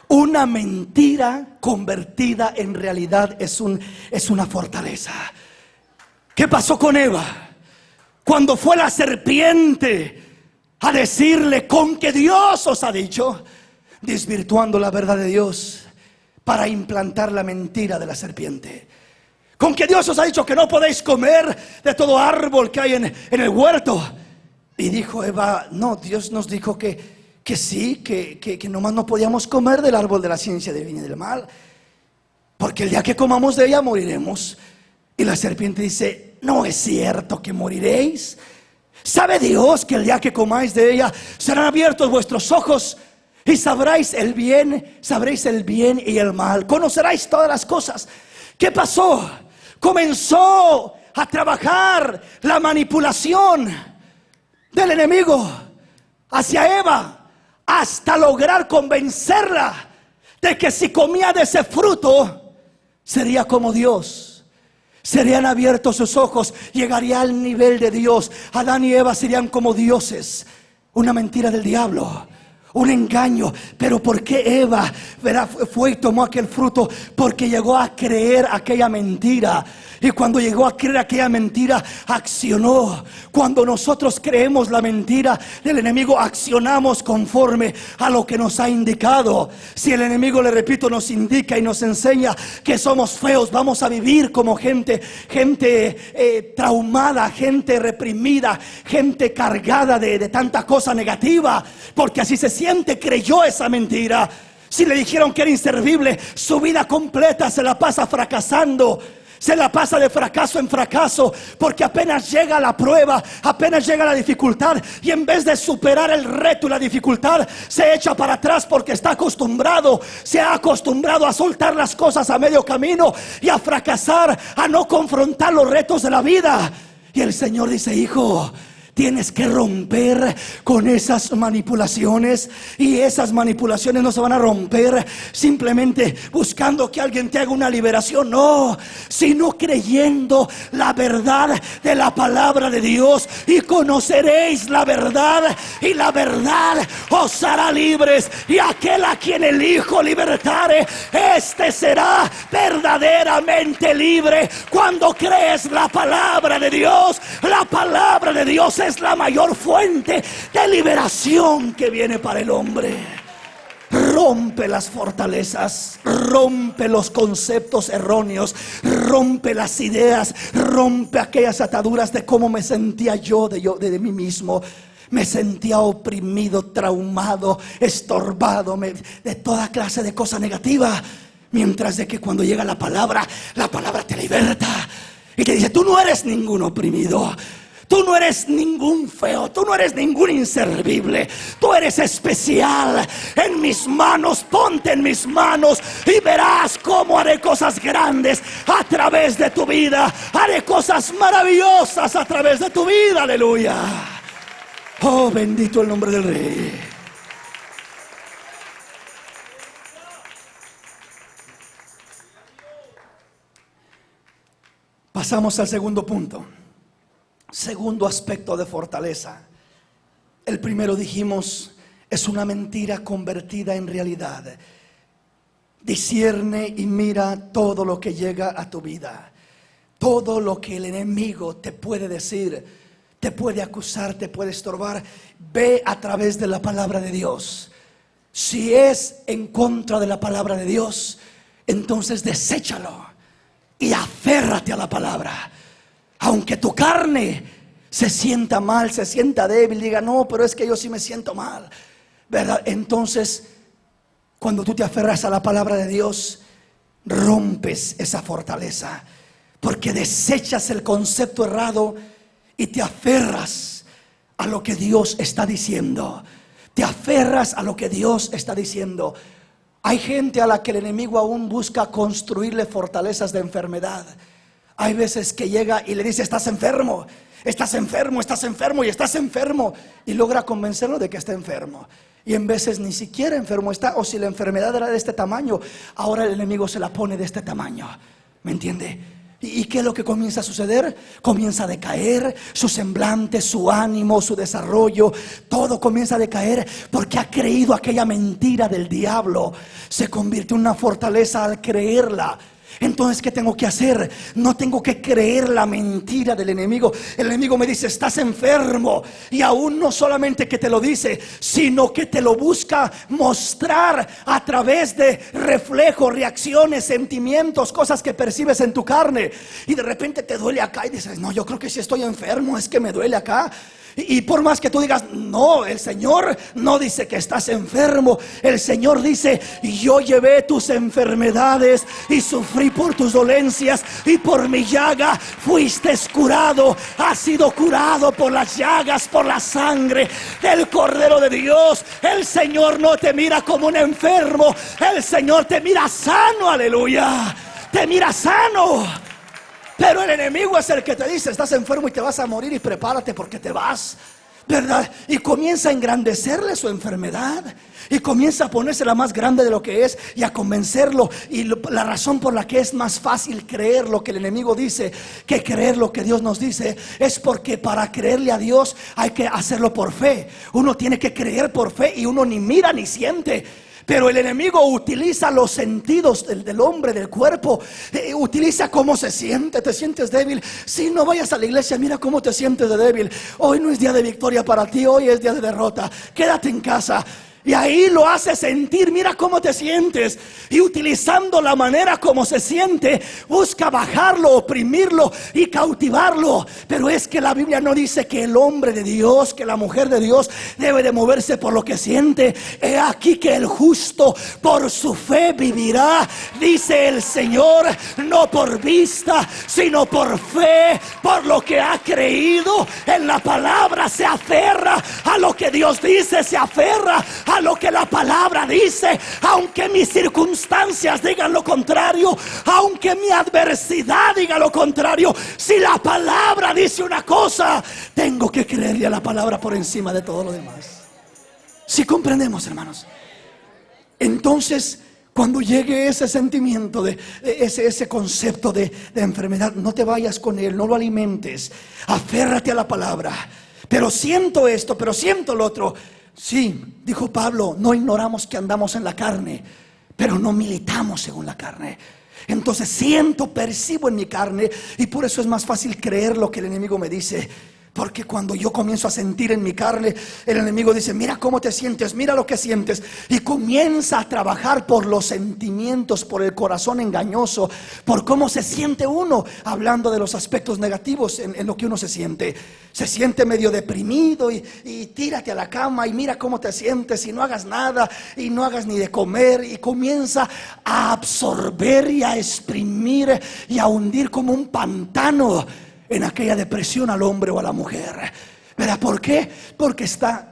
Una mentira convertida en realidad es una fortaleza. ¿Qué pasó con Eva? Cuando fue la serpiente a decirle: con que Dios os ha dicho, desvirtuando la verdad de Dios para implantar la mentira de la serpiente. Con que Dios os ha dicho que no podéis comer de todo árbol que hay en el huerto. Y dijo Eva: no, Dios nos dijo que sí, que nomás no podíamos comer del árbol de la ciencia del bien y del mal, porque el día que comamos de ella moriremos. Y la serpiente dice: no es cierto que moriréis. ¿Sabe Dios que el día que comáis de ella serán abiertos vuestros ojos y sabréis el bien y el mal? Conoceréis todas las cosas. ¿Qué pasó? Comenzó a trabajar la manipulación del enemigo hacia Eva, hasta lograr convencerla de que si comía de ese fruto sería como Dios. Serían abiertos sus ojos, llegaría al nivel de Dios. Adán y Eva serían como dioses. Una mentira del diablo. un engaño. Pero ¿por qué Eva, verá, fue y tomó aquel fruto? Porque llegó a creer aquella mentira. Y cuando llegó a creer aquella mentira, accionó. Cuando nosotros creemos la mentira del enemigo, accionamos conforme a lo que nos ha indicado. Si el enemigo, le repito, nos indica y nos enseña que somos feos, vamos a vivir como gente traumada, gente reprimida, gente cargada de tanta cosa negativa, porque así se siente. Creyó esa mentira. Si le dijeron que era inservible, su vida completa se la pasa fracasando. Se la pasa de fracaso en fracaso, porque apenas llega la prueba, apenas llega la dificultad, y en vez de superar el reto y la dificultad, se echa para atrás porque se ha acostumbrado a soltar las cosas a medio camino y a fracasar, a no confrontar los retos de la vida. Y el Señor dice: hijo, tienes que romper con esas manipulaciones. Y esas manipulaciones no se van a romper simplemente buscando que alguien te haga una liberación, no, sino creyendo la verdad de la palabra de Dios. Y conoceréis la verdad, y la verdad os hará libres. Y aquel a quien el Hijo libertare, este será verdaderamente libre. Cuando crees la palabra de Dios, la palabra de Dios es la mayor fuente de liberación que viene para el hombre. Rompe las fortalezas, rompe los conceptos erróneos, rompe las ideas, rompe aquellas ataduras de cómo me sentía yo de mí mismo. Me sentía oprimido, traumado, estorbado, de toda clase de cosa negativa. Mientras de que cuando llega la palabra te liberta y te dice: tú no eres ningún oprimido, tú no eres ningún feo, tú no eres ningún inservible, tú eres especial. En mis manos, ponte en mis manos y verás cómo haré cosas grandes a través de tu vida. Haré cosas maravillosas a través de tu vida, aleluya. Oh, bendito el nombre del Rey. Pasamos al segundo punto. Segundo aspecto de fortaleza. El primero, dijimos, es una mentira convertida en realidad. Discierne y mira todo lo que llega a tu vida. Todo lo que el enemigo te puede decir, te puede acusar, te puede estorbar. Ve a través de la palabra de Dios. Si es en contra de la palabra de Dios, entonces deséchalo y aférrate a la palabra. Aunque tu carne se sienta mal, se sienta débil, diga: no, pero es que yo sí me siento mal, ¿verdad? Entonces, cuando tú te aferras a la palabra de Dios, rompes esa fortaleza, porque desechas el concepto errado y te aferras a lo que Dios está diciendo. Te aferras a lo que Dios está diciendo. Hay gente a la que el enemigo aún busca construirle fortalezas de enfermedad. Hay veces que llega y le dice: estás enfermo, estás enfermo, estás enfermo y estás enfermo, y logra convencerlo de que está enfermo. Y en veces ni siquiera enfermo está. O si la enfermedad era de este tamaño, ahora el enemigo se la pone de este tamaño. ¿Me entiende? ¿Y qué es lo que comienza a suceder? Comienza a decaer su semblante, su ánimo, su desarrollo. Todo comienza a decaer porque ha creído aquella mentira del diablo. Se convirtió en una fortaleza al creerla. Entonces, ¿qué tengo que hacer? No tengo que creer la mentira del enemigo. El enemigo me dice: estás enfermo. Y aún no solamente que te lo dice, sino que te lo busca mostrar a través de reflejos, reacciones, sentimientos, cosas que percibes en tu carne. Y de repente te duele acá y dices: no, yo creo que sí estoy enfermo, es que me duele acá. Y por más que tú digas: no, el Señor no dice que estás enfermo. El Señor dice: yo llevé tus enfermedades y sufrí por tus dolencias, y por mi llaga fuiste curado. Has sido curado por las llagas, por la sangre del Cordero de Dios. El Señor no te mira como un enfermo, el Señor te mira sano, aleluya. Te mira sano. Pero el enemigo es el que te dice: estás enfermo y te vas a morir, y prepárate porque te vas. ¿verdad? Y comienza a engrandecerle su enfermedad. Y comienza a ponérsela más grande de lo que es y a convencerlo. Y la razón por la que es más fácil creer lo que el enemigo dice que creer lo que Dios nos dice es porque para creerle a Dios hay que hacerlo por fe. Uno tiene que creer por fe y uno ni mira ni siente. Pero el enemigo utiliza los sentidos del hombre, del cuerpo. Utiliza cómo se siente. ¿Te sientes débil? Si no vayas a la iglesia, mira cómo te sientes de débil. Hoy no es día de victoria para ti, hoy es día de derrota. Quédate en casa. Y ahí lo hace sentir, mira cómo te sientes. Y utilizando la manera como se siente, busca bajarlo, oprimirlo y cautivarlo. Pero es que la Biblia no dice que el hombre de Dios, que la mujer de Dios debe de moverse por lo que siente. He aquí que el justo por su fe vivirá, dice el Señor, no por vista, sino por fe, por lo que ha creído en la palabra. Se aferra a lo que Dios dice, se aferra a lo que la palabra dice, aunque mis circunstancias digan lo contrario, aunque mi adversidad diga lo contrario. Si la palabra dice una cosa, tengo que creerle a la palabra por encima de todo lo demás. Si comprendemos, hermanos, entonces cuando llegue ese sentimiento de ese concepto de enfermedad, no te vayas con él, no lo alimentes, aférrate a la palabra. Pero siento esto, pero siento lo otro. Sí, dijo Pablo, no ignoramos que andamos en la carne, pero no militamos según la carne. Entonces siento, percibo en mi carne, y por eso es más fácil creer lo que el enemigo me dice. Porque cuando yo comienzo a sentir en mi carne, el enemigo dice, mira cómo te sientes, mira lo que sientes. Y comienza a trabajar por los sentimientos, por el corazón engañoso, por cómo se siente uno, hablando de los aspectos negativos en lo que uno se siente. Se siente medio deprimido y tírate a la cama y mira cómo te sientes y no hagas nada y no hagas ni de comer. Y comienza a absorber y a exprimir y a hundir como un pantano en aquella depresión al hombre o a la mujer. ¿Verdad? ¿Por qué? Porque está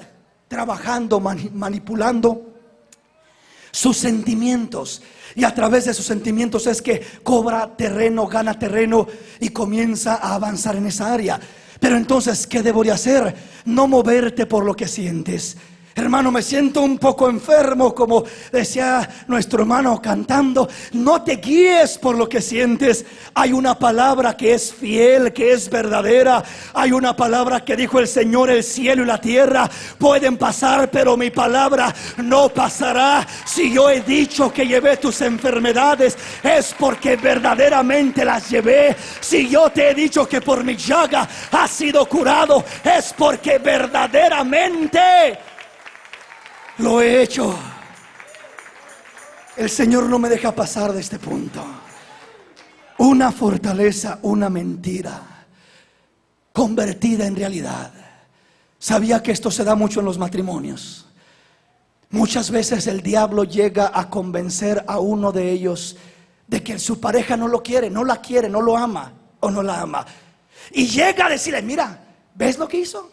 trabajando, manipulando sus sentimientos. Y a través de sus sentimientos es que cobra terreno, gana terreno y comienza a avanzar en esa área. Pero entonces, ¿qué debo de hacer? No moverte por lo que sientes. Hermano, me siento un poco enfermo, como decía nuestro hermano cantando. No te guíes por lo que sientes. Hay una palabra que es fiel, que es verdadera. Hay una palabra que dijo el Señor: el cielo y la tierra pueden pasar, pero mi palabra no pasará. Si yo he dicho que llevé tus enfermedades, es porque verdaderamente las llevé. Si yo te he dicho que por mi llaga has sido curado, es porque verdaderamente lo he hecho. El Señor no me deja pasar de este punto. Una fortaleza, una mentira convertida en realidad. Sabía que esto se da mucho en los matrimonios. Muchas veces el diablo llega a convencer a uno de ellos de que su pareja no lo quiere, no la quiere, no lo ama o no la ama. Y llega a decirle: mira, ¿ves lo que hizo?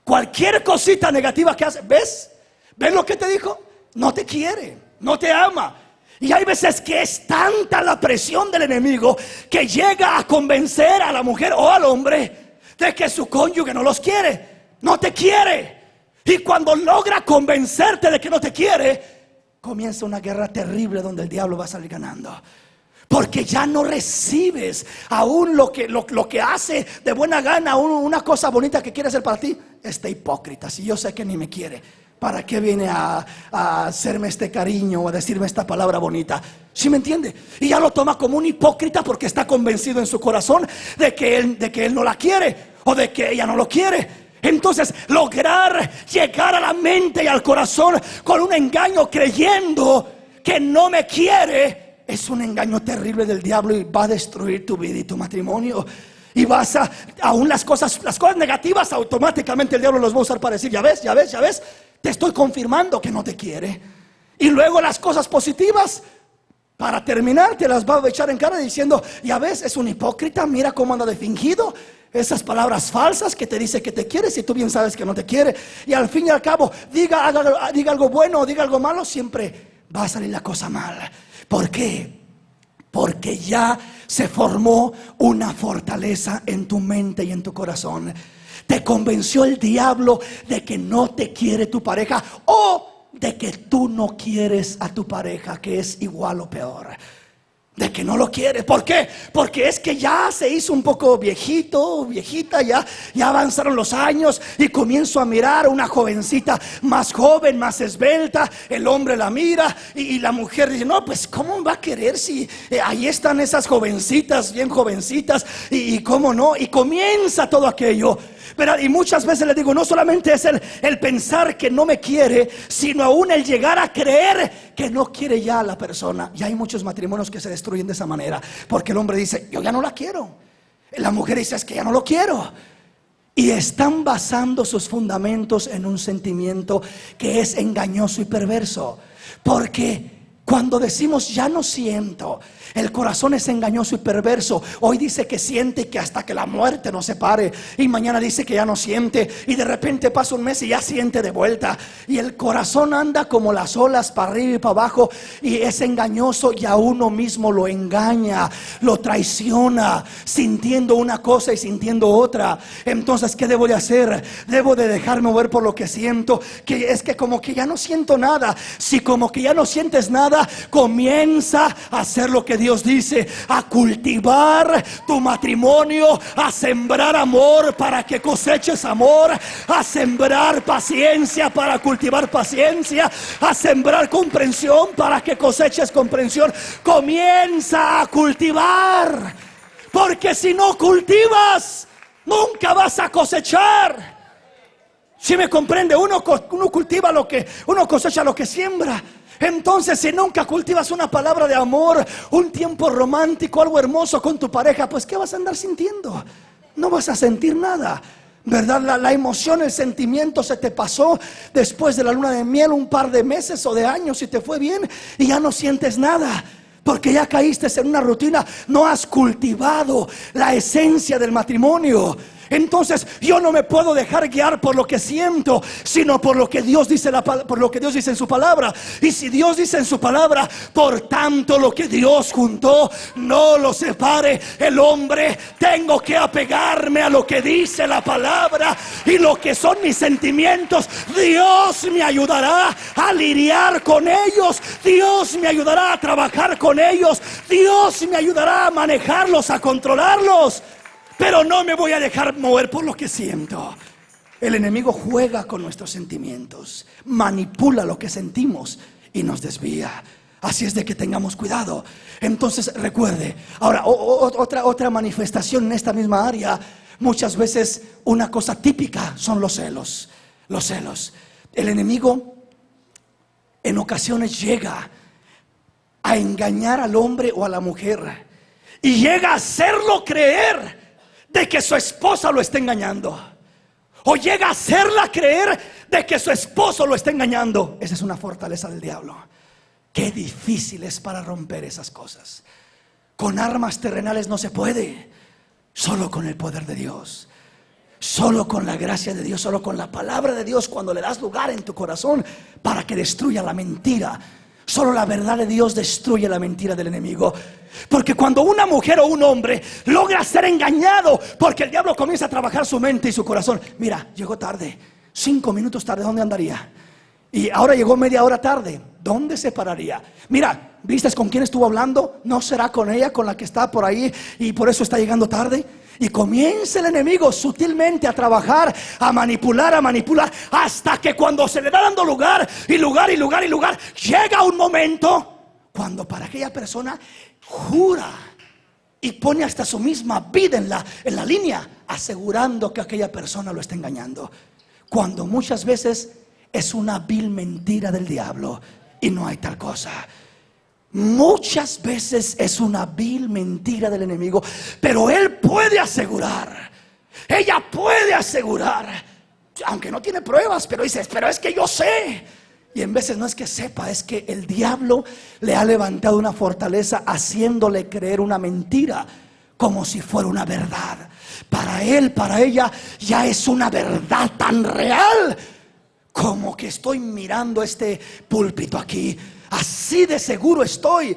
Cualquier cosita negativa que hace, ¿ves? ¿Ves lo que te dijo? No te quiere, no te ama. Y hay veces que es tanta la presión del enemigo que llega a convencer a la mujer o al hombre de que su cónyuge no los quiere, no te quiere. Y cuando logra convencerte de que no te quiere, comienza una guerra terrible donde el diablo va a salir ganando. Porque ya no recibes aún lo que hace de buena gana, una cosa bonita que quiere hacer para ti. Este hipócrita, si yo sé que ni me quiere, ¿para qué viene a hacerme este cariño o a decirme esta palabra bonita? ¿Sí me entiende? Y ya lo toma como un hipócrita porque está convencido en su corazón de que él no la quiere o de que ella no lo quiere. Entonces, lograr llegar a la mente y al corazón con un engaño creyendo que no me quiere es un engaño terrible del diablo y va a destruir tu vida y tu matrimonio. Y vas aún las cosas negativas, automáticamente el diablo los va a usar para decir: ya ves, te estoy confirmando que no te quiere. Y luego las cosas positivas, para terminar, te las va a echar en cara diciendo: ya ves, es un hipócrita, mira cómo anda de fingido. Esas palabras falsas que te dice que te quiere, si tú bien sabes que no te quiere. Y al fin y al cabo, diga algo bueno o diga algo malo, siempre va a salir la cosa mal. ¿Por qué? Porque ya se formó una fortaleza en tu mente y en tu corazón. Te convenció el diablo de que no te quiere tu pareja, o de que tú no quieres a tu pareja, que es igual o peor. De que no lo quieres. ¿Por qué? Porque es que ya se hizo un poco viejito, viejita, ya avanzaron los años y comienzo a mirar a una jovencita más joven, más esbelta. El hombre la mira y la mujer dice: no, pues ¿cómo va a querer si ahí están esas jovencitas, bien jovencitas? Y ¿cómo no? Y comienza todo aquello. ¿Verdad? Y muchas veces le digo, no solamente es el pensar que no me quiere, sino aún el llegar a creer que no quiere ya a la persona. Y hay muchos matrimonios que se destruyen de esa manera, porque el hombre dice: yo ya no la quiero. La mujer dice: es que ya no lo quiero. Y están basando sus fundamentos en un sentimiento que es engañoso y perverso. Porque cuando decimos ya no siento, el corazón es engañoso y perverso. Hoy dice que siente, que hasta que la muerte nos separe, y mañana dice que ya no siente, y de repente pasa un mes y ya siente de vuelta. Y el corazón anda como las olas, para arriba y para abajo, y es engañoso, y a uno mismo lo engaña, lo traiciona, sintiendo una cosa y sintiendo otra. Entonces, ¿qué debo de hacer? Debo de dejarme mover por lo que siento, que es que como que ya no siento nada. Si como que ya no sientes nada, comienza a hacer lo que Dios dice: a cultivar tu matrimonio, a sembrar amor para que coseches amor, a sembrar paciencia para cultivar paciencia, a sembrar comprensión para que coseches comprensión. Comienza a cultivar, porque si no cultivas, nunca vas a cosechar. Si me comprende, uno cultiva lo que uno cosecha, lo que siembra. Entonces, si nunca cultivas una palabra de amor, un tiempo romántico, algo hermoso con tu pareja, pues ¿qué vas a andar sintiendo? No vas a sentir nada, ¿verdad? La emoción, el sentimiento se te pasó después de la luna de miel, un par de meses o de años, si te fue bien, y ya no sientes nada, porque ya caíste en una rutina. No has cultivado la esencia del matrimonio. Entonces yo no me puedo dejar guiar por lo que siento, sino por lo que Dios dice, por lo que Dios dice en su palabra. Y si Dios dice en su palabra: por tanto lo que Dios juntó, no lo separe el hombre. Tengo que apegarme a lo que dice la palabra, y lo que son mis sentimientos, Dios me ayudará a lidiar con ellos. Dios me ayudará a trabajar con ellos. Dios me ayudará a manejarlos, a controlarlos. Pero no me voy a dejar mover por lo que siento. El enemigo juega con nuestros sentimientos, manipula lo que sentimos y nos desvía. Así es de que tengamos cuidado. Entonces recuerde, ahora otra manifestación en esta misma área. Muchas veces una cosa típica son los celos. Los celos. El enemigo en ocasiones llega a engañar al hombre o a la mujer, y llega a hacerlo creer de que su esposa lo está engañando, o llega a hacerla creer de que su esposo lo está engañando. Esa es una fortaleza del diablo. Qué difícil es para romper esas cosas. Con armas terrenales no se puede, solo con el poder de Dios, solo con la gracia de Dios, solo con la palabra de Dios. Cuando le das lugar en tu corazón para que destruya la mentira, solo la verdad de Dios destruye la mentira del enemigo. Porque cuando una mujer o un hombre logra ser engañado, porque el diablo comienza a trabajar su mente y su corazón. Mira, llegó tarde, 5 minutos tarde, ¿dónde andaría? Y ahora llegó media hora tarde, ¿dónde se pararía? Mira, ¿viste con quién estuvo hablando? ¿No será con ella, con la que está por ahí, y por eso está llegando tarde? Y comienza el enemigo sutilmente a trabajar, a manipular, hasta que cuando se le va dando lugar, llega un momento cuando para aquella persona jura y pone hasta su misma vida en la línea, asegurando que aquella persona lo está engañando, cuando muchas veces es una vil mentira del diablo y no hay tal cosa. Muchas veces es una vil mentira del enemigo, pero él puede asegurar, ella puede asegurar, aunque no tiene pruebas, pero dice: pero es que yo sé. Y en veces no es que sepa, es que el diablo le ha levantado una fortaleza, haciéndole creer una mentira como si fuera una verdad. Para él, para ella, ya es una verdad tan real como que estoy mirando este púlpito aquí. Así de seguro estoy,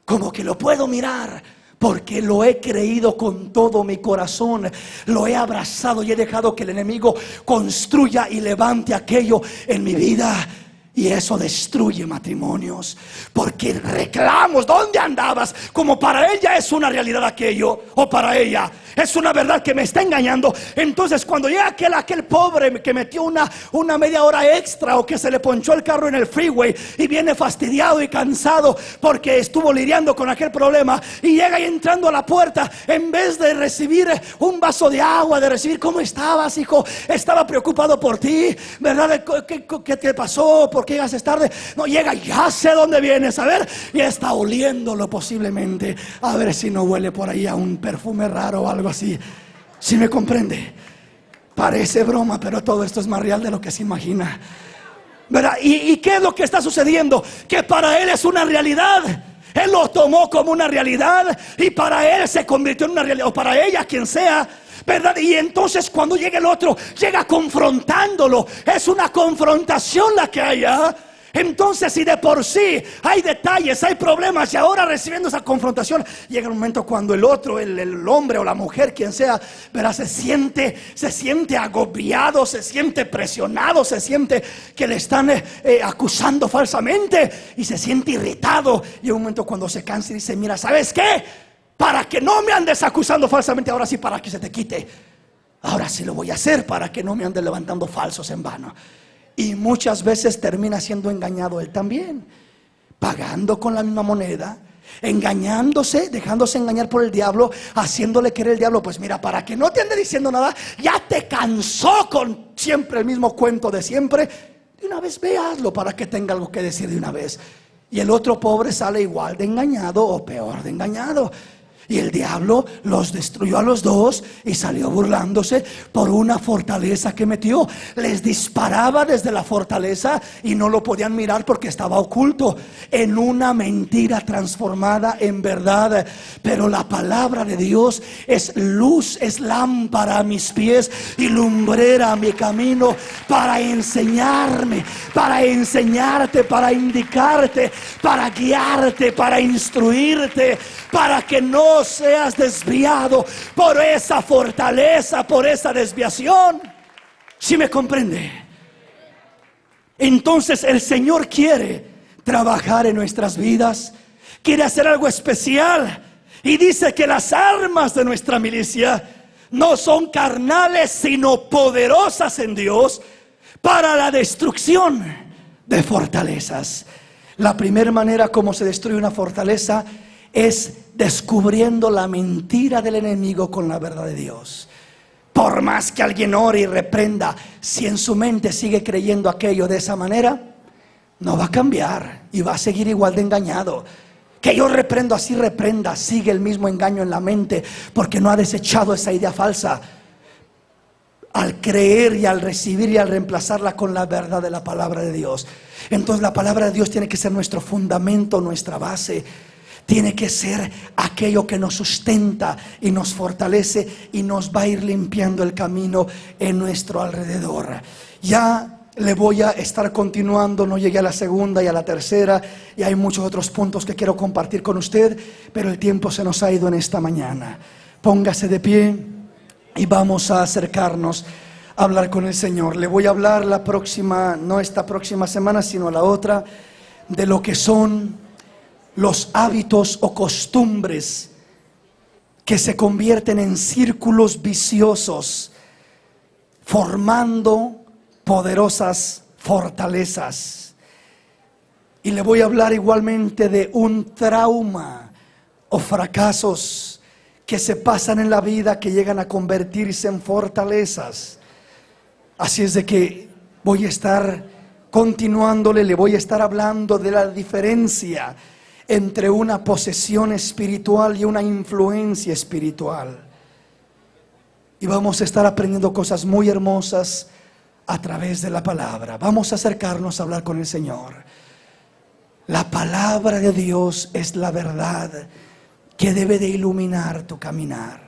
como que lo puedo mirar, porque lo he creído con todo mi corazón, lo he abrazado y he dejado que el enemigo construya y levante aquello en mi vida. Y eso destruye matrimonios, porque reclamos, ¿dónde andabas? Como para ella es una realidad aquello, o para ella es una verdad que me está engañando. Entonces cuando llega aquel pobre que metió una media hora extra, o que se le ponchó el carro en el freeway y viene fastidiado y cansado porque estuvo lidiando con aquel problema, y llega y entrando a la puerta, en vez de recibir un vaso de agua, de recibir ¿cómo estabas, hijo? Estaba preocupado por ti, ¿verdad? ¿Qué te pasó? ¿Por qué llegas tarde? No, llega, ya sé dónde vienes, a ver, y está oliéndolo posiblemente, a ver si no huele por ahí a un perfume raro o algo así. ¿Sí me comprende? Parece broma, pero todo esto es más real de lo que se imagina, ¿verdad? ¿Y qué es lo que está sucediendo? Que para él es una realidad. Él lo tomó como una realidad, y para él se convirtió en una realidad, o para ella, quien sea, ¿verdad? Y entonces cuando llega el otro, llega confrontándolo. Es una confrontación la que hay, ¿ah? Entonces, si de por sí hay detalles, hay problemas, y ahora recibiendo esa confrontación, llega un momento cuando el otro, el hombre o la mujer, quien sea, ¿verdad? Se siente agobiado, se siente presionado, se siente que le están acusando falsamente, y se siente irritado. Y un momento cuando se cansa y dice: mira, ¿sabes qué? Para que no me andes acusando falsamente, ahora sí, para que se te quite, ahora sí lo voy a hacer, para que no me andes levantando falsos en vano. Y muchas veces termina siendo engañado él también, pagando con la misma moneda, engañándose, dejándose engañar por el diablo, haciéndole querer el diablo: pues mira, para que no te ande diciendo nada, ya te cansó con siempre el mismo cuento de siempre, de una vez véaslo para que tenga algo que decir de una vez. Y el otro pobre sale igual de engañado, o peor de engañado. Y el diablo los destruyó a los dos, y salió burlándose por una fortaleza que metió. Les disparaba desde la fortaleza y no lo podían mirar porque estaba oculto en una mentira transformada en verdad. Pero la palabra de Dios es luz, es lámpara a mis pies y lumbrera a mi camino, para enseñarme, para enseñarte, para indicarte, para guiarte, para instruirte, para que no seas desviado por esa fortaleza, por esa desviación. ¿Sí me comprende? Entonces el Señor quiere trabajar en nuestras vidas, quiere hacer algo especial, y dice que las armas de nuestra milicia no son carnales, sino poderosas en Dios para la destrucción de fortalezas. La primera manera como se destruye una fortaleza es descubriendo la mentira del enemigo con la verdad de Dios. Por más que alguien ore y reprenda, si en su mente sigue creyendo aquello de esa manera, no va a cambiar y va a seguir igual de engañado. Que yo reprendo, así reprenda, sigue el mismo engaño en la mente, porque no ha desechado esa idea falsa al creer y al recibir y al reemplazarla con la verdad de la palabra de Dios. Entonces la palabra de Dios tiene que ser nuestro fundamento, nuestra base. Tiene que ser aquello que nos sustenta y nos fortalece, y nos va a ir limpiando el camino en nuestro alrededor. Ya le voy a estar continuando, no llegué a la segunda y a la tercera, y hay muchos otros puntos que quiero compartir con usted, pero el tiempo se nos ha ido en esta mañana. Póngase de pie y vamos a acercarnos a hablar con el Señor. Le voy a hablar la próxima, no esta próxima semana, sino la otra, de lo que son los hábitos o costumbres que se convierten en círculos viciosos, formando poderosas fortalezas. Y le voy a hablar igualmente de un trauma o fracasos que se pasan en la vida, que llegan a convertirse en fortalezas. Así es de que voy a estar continuándole, le voy a estar hablando de la diferencia entre una posesión espiritual y una influencia espiritual. Y vamos a estar aprendiendo cosas muy hermosas a través de la palabra. Vamos a acercarnos a hablar con el Señor. La palabra de Dios es la verdad que debe de iluminar tu caminar.